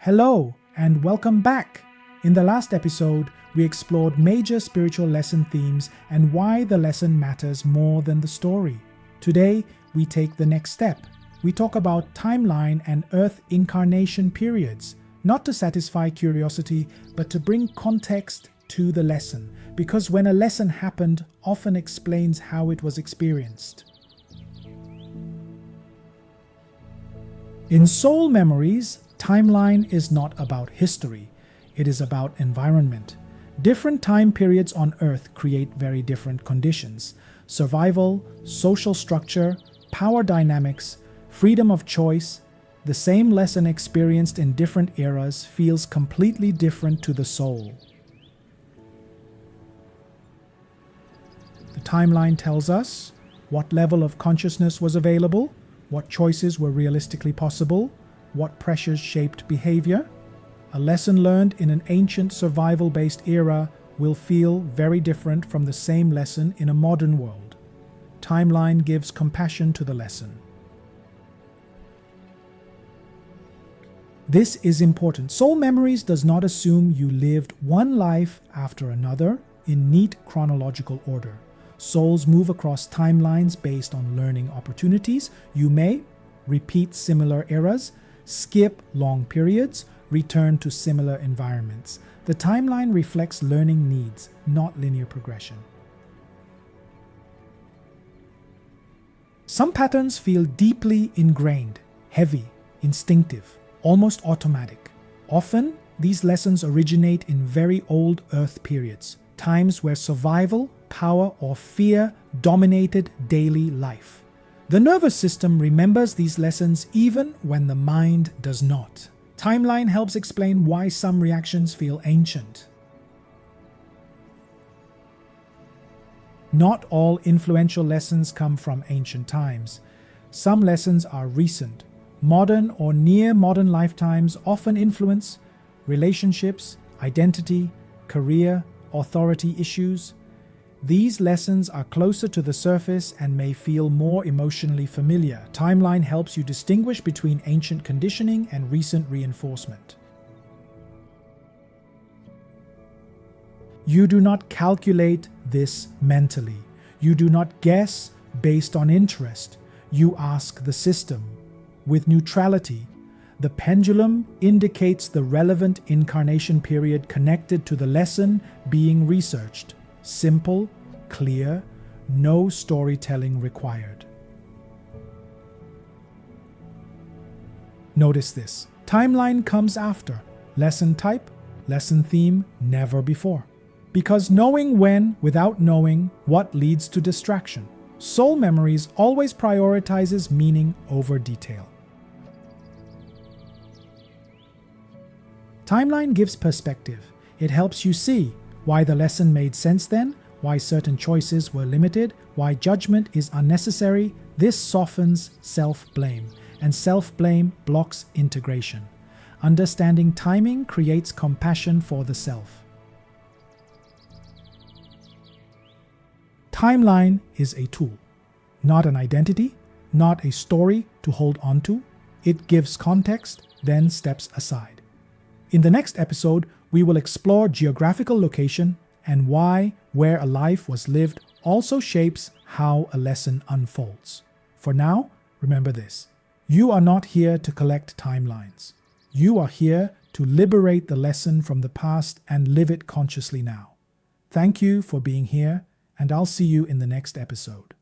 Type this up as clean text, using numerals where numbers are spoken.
Hello, and welcome back! In the last episode, we explored major spiritual lesson themes and why the lesson matters more than the story. Today, we take the next step. We talk about timeline and Earth incarnation periods, not to satisfy curiosity, but to bring context to the lesson, because when a lesson happened, often explains how it was experienced. In Soul Memories, timeline is not about history, it is about environment. Different time periods on Earth create very different conditions: survival, social structure, power dynamics, freedom of choice. The same lesson experienced in different eras feels completely different to the soul. The timeline tells us what level of consciousness was available, what choices were realistically possible, what pressures shaped behavior. A lesson learned in an ancient survival-based era will feel very different from the same lesson in a modern world. Timeline gives compassion to the lesson. This is important. Soul Memories does not assume you lived one life after another in neat chronological order. Souls move across timelines based on learning opportunities. You may repeat similar eras, skip long periods, return to similar environments. The timeline reflects learning needs, not linear progression. Some patterns feel deeply ingrained, heavy, instinctive, almost automatic. Often, these lessons originate in very old Earth periods, times where survival, power, or fear dominated daily life. The nervous system remembers these lessons even when the mind does not. Timeline helps explain why some reactions feel ancient. Not all influential lessons come from ancient times. Some lessons are recent. Modern or near-modern lifetimes often influence relationships, identity, career, authority issues. These lessons are closer to the surface and may feel more emotionally familiar. Timeline helps you distinguish between ancient conditioning and recent reinforcement. You do not calculate this mentally. You do not guess based on interest. You ask the system. With neutrality, the pendulum indicates the relevant incarnation period connected to the lesson being researched. Simple, clear, no storytelling required. Notice this. Timeline comes after. Lesson type, lesson theme, never before. Because knowing when without knowing what leads to distraction. Soul Memories always prioritizes meaning over detail. Timeline gives perspective. It helps you see why the lesson made sense then, why certain choices were limited, why judgment is unnecessary. This softens self-blame, and self-blame blocks integration. Understanding timing creates compassion for the self. Timeline is a tool, not an identity, not a story to hold onto. It gives context, then steps aside. In the next episode, we will explore geographical location and why where a life was lived also shapes how a lesson unfolds. For now, remember this. You are not here to collect timelines. You are here to liberate the lesson from the past and live it consciously now. Thank you for being here, and I'll see you in the next episode.